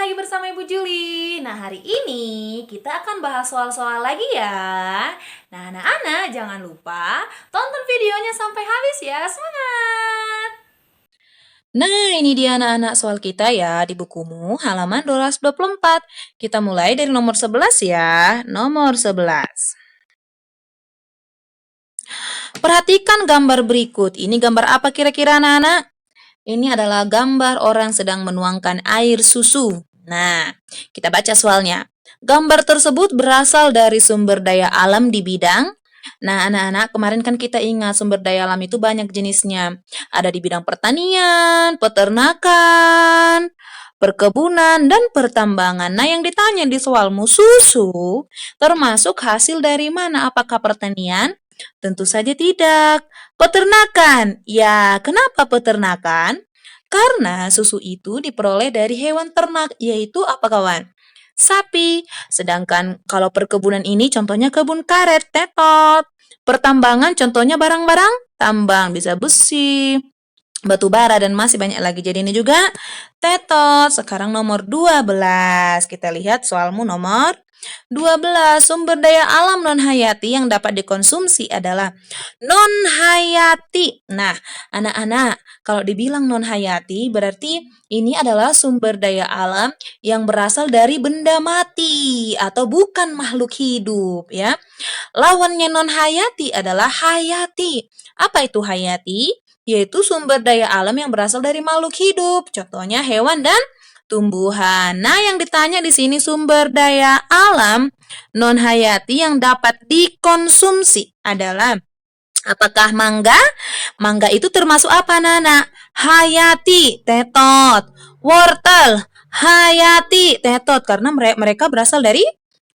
lagi bersama Ibu Juli. Nah, hari ini kita akan bahas soal-soal lagi ya. Nah, anak-anak jangan lupa tonton videonya sampai habis ya. Semangat! Nah, ini dia anak-anak soal kita ya di bukumu halaman 224. Kita mulai dari nomor 11 ya. Nomor 11. Perhatikan gambar berikut. Ini gambar apa kira-kira anak-anak? Ini adalah gambar orang sedang menuangkan air susu. Nah, kita baca soalnya. Gambar tersebut berasal dari sumber daya alam di bidang. Nah, anak-anak, kemarin kan kita ingat sumber daya alam itu banyak jenisnya. Ada di bidang pertanian, peternakan, perkebunan, dan pertambangan. Nah, yang ditanya di soalmu susu termasuk hasil dari mana? Apakah pertanian? Tentu saja tidak. Peternakan. Ya, kenapa peternakan? Karena susu itu diperoleh dari hewan ternak, yaitu apa kawan? Sapi. Sedangkan kalau perkebunan ini contohnya kebun karet, tetot. Pertambangan contohnya barang-barang tambang, bisa besi, batu bara, dan masih banyak lagi. Jadi ini juga tetot. Sekarang nomor 12. Kita lihat soalmu nomor 12. Sumber daya alam non-hayati yang dapat dikonsumsi adalah non-hayati. Nah, anak-anak, kalau dibilang non-hayati berarti ini adalah sumber daya alam yang berasal dari benda mati atau bukan makhluk hidup ya. Lawannya non-hayati adalah hayati. Apa itu hayati? Yaitu sumber daya alam yang berasal dari makhluk hidup. Contohnya hewan dan tumbuhan. Nah, yang ditanya di sini sumber daya alam non-hayati yang dapat dikonsumsi adalah apakah mangga? Mangga itu termasuk apa, Nana? Hayati, tetot. Wortel, hayati, tetot. Karena mereka berasal dari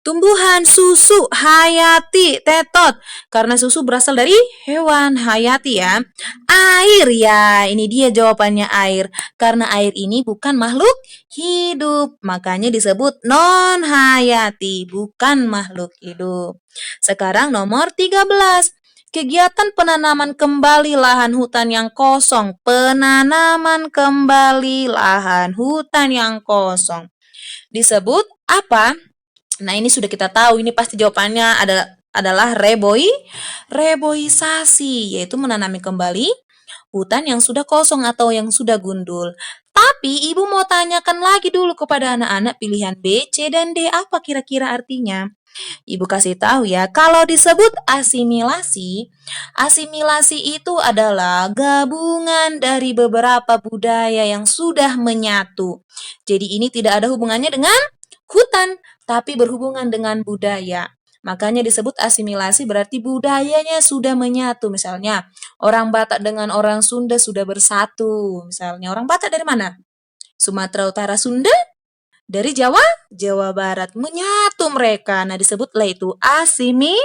tumbuhan. Susu, hayati, tetot. Karena susu berasal dari hewan, hayati ya. Air, ya ini dia jawabannya air. Karena air ini bukan makhluk hidup. Makanya disebut non-hayati, bukan makhluk hidup. Sekarang nomor 13. Kegiatan penanaman kembali lahan hutan yang kosong. Penanaman kembali lahan hutan yang kosong disebut apa? Nah, ini sudah kita tahu. Ini pasti jawabannya adalah reboisasi, yaitu menanami kembali hutan yang sudah kosong atau yang sudah gundul. Tapi Ibu mau tanyakan lagi dulu kepada anak-anak pilihan B, C, dan D apa kira-kira artinya? Ibu kasih tahu ya, kalau disebut asimilasi, asimilasi itu adalah gabungan dari beberapa budaya yang sudah menyatu. Jadi ini tidak ada hubungannya dengan hutan, tapi berhubungan dengan budaya. Makanya disebut asimilasi berarti budayanya sudah menyatu. Misalnya, orang Batak dengan orang Sunda sudah bersatu. Misalnya, orang Batak dari mana? Sumatera Utara, Sunda dari Jawa, Jawa Barat. Menyatu mereka. Nah, disebutlah itu asimilasi.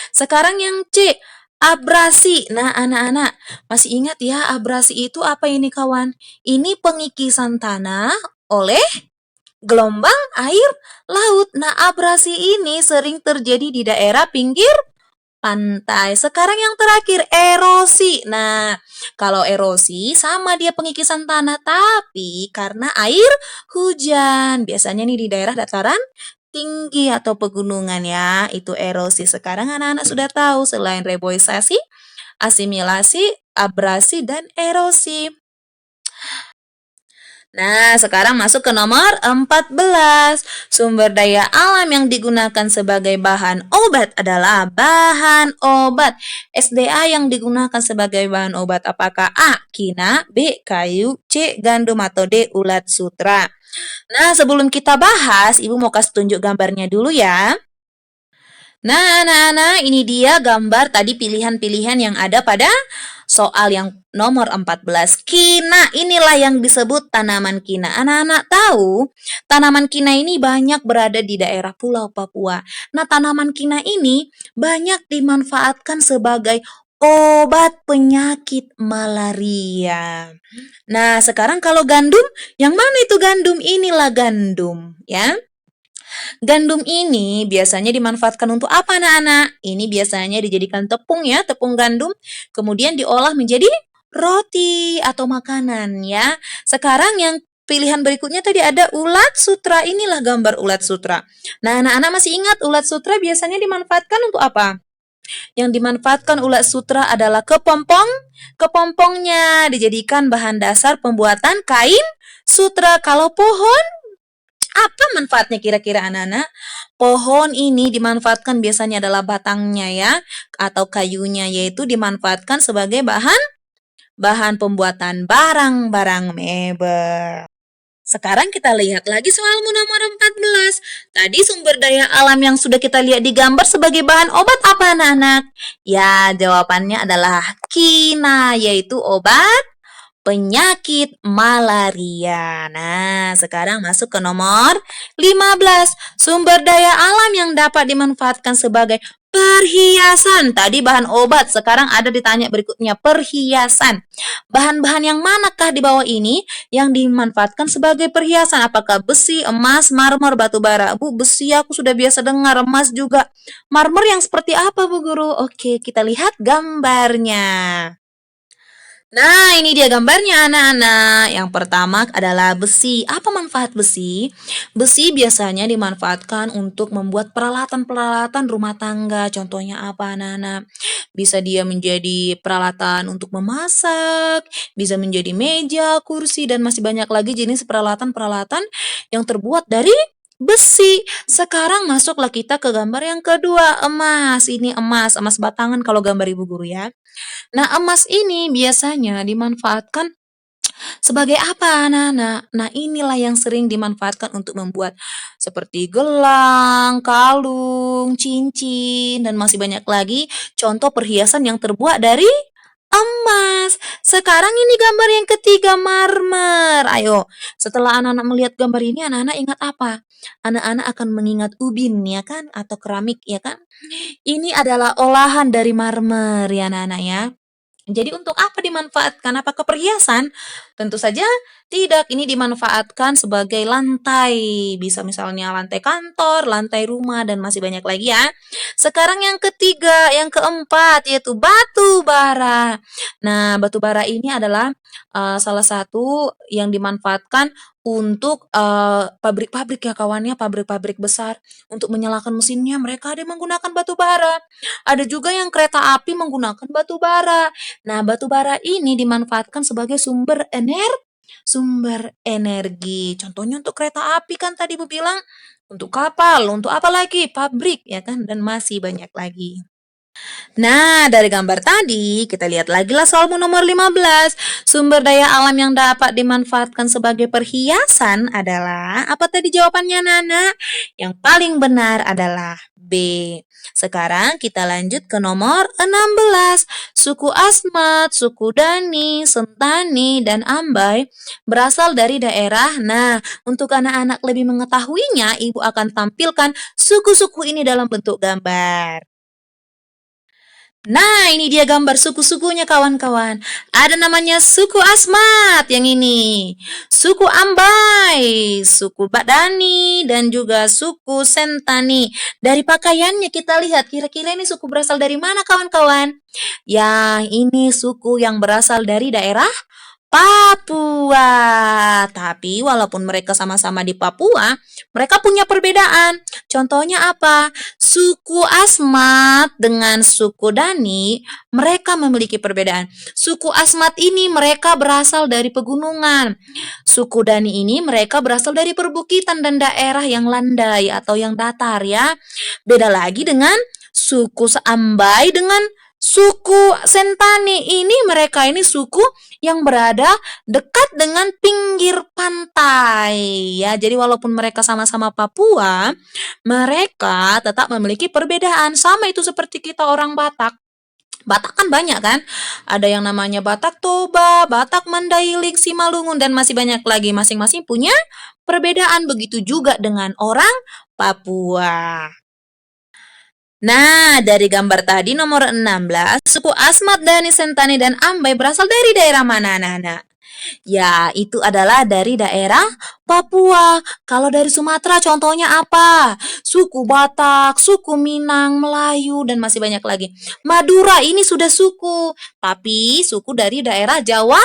Sekarang yang C, abrasi. Nah, anak-anak, masih ingat ya abrasi itu apa ini kawan? Ini pengikisan tanah oleh gelombang air laut. Nah, abrasi ini sering terjadi di daerah pinggir pantai. Sekarang yang terakhir, erosi. Nah, kalau erosi sama dia pengikisan tanah, tapi karena air hujan. Biasanya nih di daerah dataran tinggi atau pegunungan ya, itu erosi. Sekarang anak-anak sudah tahu selain reboisasi, asimilasi, abrasi, dan erosi. Nah, sekarang masuk ke nomor 14. Sumber daya alam yang digunakan sebagai bahan obat adalah bahan obat. SDA yang digunakan sebagai bahan obat apakah A. Kina, B. Kayu, C. Gandum, atau D. Ulat sutra. Nah, sebelum kita bahas, Ibu mau kasih tunjuk gambarnya dulu ya. Nah, anak-anak, ini dia gambar tadi pilihan-pilihan yang ada pada soal yang nomor 14. Kina, inilah yang disebut tanaman kina. Anak-anak tahu, tanaman kina ini banyak berada di daerah Pulau Papua. Nah, tanaman kina ini banyak dimanfaatkan sebagai obat penyakit malaria. Nah, sekarang kalau gandum, yang mana itu gandum? Inilah gandum, ya. Gandum ini biasanya dimanfaatkan untuk apa anak-anak? Ini biasanya dijadikan tepung ya, tepung gandum, kemudian diolah menjadi roti atau makanan ya. Sekarang yang pilihan berikutnya tadi ada ulat sutra. Inilah gambar ulat sutra. Nah, anak-anak masih ingat ulat sutra biasanya dimanfaatkan untuk apa? Yang dimanfaatkan ulat sutra adalah kepompong. Kepompongnya dijadikan bahan dasar pembuatan kain sutra. Kalau pohon, apa manfaatnya kira-kira anak-anak? Pohon ini dimanfaatkan biasanya adalah batangnya ya, atau kayunya, yaitu dimanfaatkan sebagai bahan pembuatan barang-barang mebel. Sekarang kita lihat lagi soal nomor 14. Tadi sumber daya alam yang sudah kita lihat di gambar sebagai bahan obat apa anak-anak? Ya, jawabannya adalah kina, yaitu obat penyakit malaria. Nah, sekarang masuk ke nomor 15. Sumber daya alam yang dapat dimanfaatkan sebagai perhiasan. Tadi bahan obat, sekarang ada ditanya berikutnya perhiasan. Bahan-bahan yang manakah di bawah ini yang dimanfaatkan sebagai perhiasan? Apakah besi, emas, marmer, batu bara? Bu, besi aku sudah biasa dengar, emas juga. Marmer yang seperti apa, Bu Guru? Oke, kita lihat gambarnya. Nah, ini dia gambarnya anak-anak. Yang pertama adalah besi. Apa manfaat besi? Besi biasanya dimanfaatkan untuk membuat peralatan-peralatan rumah tangga. Contohnya apa anak-anak? Bisa dia menjadi peralatan untuk memasak, bisa menjadi meja, kursi, dan masih banyak lagi jenis peralatan-peralatan yang terbuat dari besi. Sekarang masuklah kita ke gambar yang kedua, emas. Ini emas, emas batangan kalau gambar ibu guru ya. Nah, emas ini biasanya dimanfaatkan sebagai apa, anak-anak? Nah, inilah yang sering dimanfaatkan untuk membuat seperti gelang, kalung, cincin, dan masih banyak lagi contoh perhiasan yang terbuat dari emas. Sekarang ini gambar yang ketiga, marmer. Ayo, setelah anak-anak melihat gambar ini, anak-anak ingat apa? Anak-anak akan mengingat ubin, ya kan? Atau keramik, ya kan? Ini adalah olahan dari marmer, ya anak-anak ya. Jadi untuk apa dimanfaatkan? Apakah perhiasan? Tentu saja tidak. Ini dimanfaatkan sebagai lantai. Bisa misalnya lantai kantor, lantai rumah, dan masih banyak lagi ya. Sekarang yang ketiga, yang keempat, yaitu batu bara. Nah, batu bara ini adalah salah satu yang dimanfaatkan untuk pabrik-pabrik ya kawannya, pabrik-pabrik besar. Untuk menyalakan mesinnya, mereka ada yang menggunakan batu bara. Ada juga yang kereta api menggunakan batu bara. Nah, batu bara ini dimanfaatkan sebagai sumber energi. Contohnya untuk kereta api kan tadi Bu bilang, untuk kapal, untuk apa lagi? Pabrik ya kan, dan masih banyak lagi. Nah, dari gambar tadi, kita lihat lagi lah soal nomor 15. Sumber daya alam yang dapat dimanfaatkan sebagai perhiasan adalah, apa tadi jawabannya Nana? Yang paling benar adalah B. Sekarang kita lanjut ke nomor 16. Suku Asmat, suku Dani, Sentani, dan Ambai berasal dari daerah. Nah, untuk anak-anak lebih mengetahuinya, Ibu akan tampilkan suku-suku ini dalam bentuk gambar. Nah, ini dia gambar suku-sukunya kawan-kawan. Ada namanya suku Asmat yang ini, suku Ambai, suku Badani, dan juga suku Sentani. Dari pakaiannya kita lihat kira-kira ini suku berasal dari mana kawan-kawan? Ya, ini suku yang berasal dari daerah Papua. Tapi walaupun mereka sama-sama di Papua, mereka punya perbedaan. Contohnya apa? Suku Asmat dengan suku Dani, mereka memiliki perbedaan. Suku Asmat ini mereka berasal dari pegunungan. Suku Dani ini mereka berasal dari perbukitan dan daerah yang landai atau yang datar ya. Beda lagi dengan suku Ambai dengan suku Sentani ini, mereka ini suku yang berada dekat dengan pinggir pantai ya. Jadi walaupun mereka sama-sama Papua, mereka tetap memiliki perbedaan. Sama itu seperti kita orang Batak. Batak kan banyak kan? Ada yang namanya Batak Toba, Batak Mandailing, Simalungun, dan masih banyak lagi. Masing-masing punya perbedaan. Begitu juga dengan orang Papua. Nah, dari gambar tadi nomor 16, suku Asmat, Dani, Sentani, dan Ambai berasal dari daerah mana, anak-anak? Ya, itu adalah dari daerah Papua. Kalau dari Sumatera contohnya apa? Suku Batak, suku Minang, Melayu, dan masih banyak lagi. Madura ini sudah suku, tapi suku dari daerah Jawa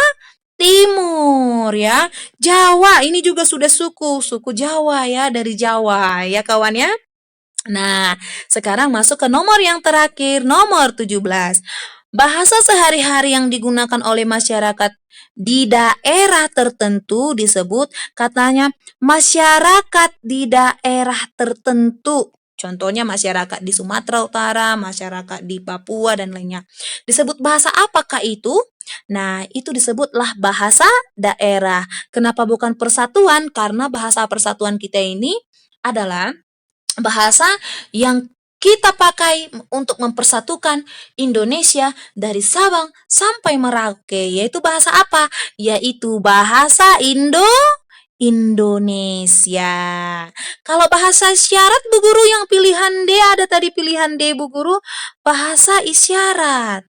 Timur ya. Jawa ini juga sudah suku Jawa ya, dari Jawa ya kawan ya. Nah, sekarang masuk ke nomor yang terakhir, nomor 17. Bahasa sehari-hari yang digunakan oleh masyarakat di daerah tertentu disebut katanya masyarakat di daerah tertentu. Contohnya masyarakat di Sumatera Utara, masyarakat di Papua, dan lainnya. Disebut bahasa apakah itu? Nah, itu disebutlah bahasa daerah. Kenapa bukan persatuan? Karena bahasa persatuan kita ini adalah bahasa yang kita pakai untuk mempersatukan Indonesia dari Sabang sampai Merauke. Yaitu bahasa apa? Yaitu bahasa Indonesia. Kalau bahasa isyarat Bu Guru yang pilihan D, ada tadi pilihan D Bu Guru, bahasa isyarat.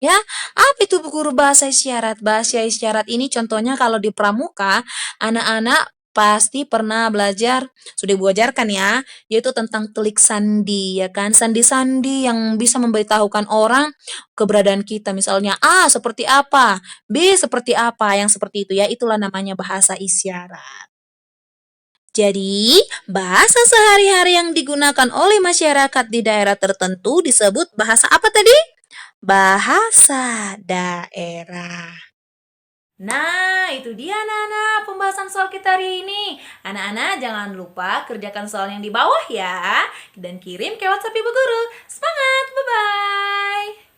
Ya, apa itu Bu Guru bahasa isyarat? Bahasa isyarat ini contohnya kalau di pramuka, anak-anak pasti pernah belajar, sudah diajarkan ya, yaitu tentang telik sandi ya kan, sandi-sandi yang bisa memberitahukan orang keberadaan kita, misalnya A seperti apa, B seperti apa, yang seperti itu ya, itulah namanya bahasa isyarat. Jadi, bahasa sehari-hari yang digunakan oleh masyarakat di daerah tertentu disebut bahasa apa tadi? Bahasa daerah. Nah, itu dia anak-anak pembahasan soal kita hari ini. Anak-anak jangan lupa kerjakan soal yang di bawah ya. Dan kirim ke WhatsApp Ibu Guru. Semangat, bye-bye!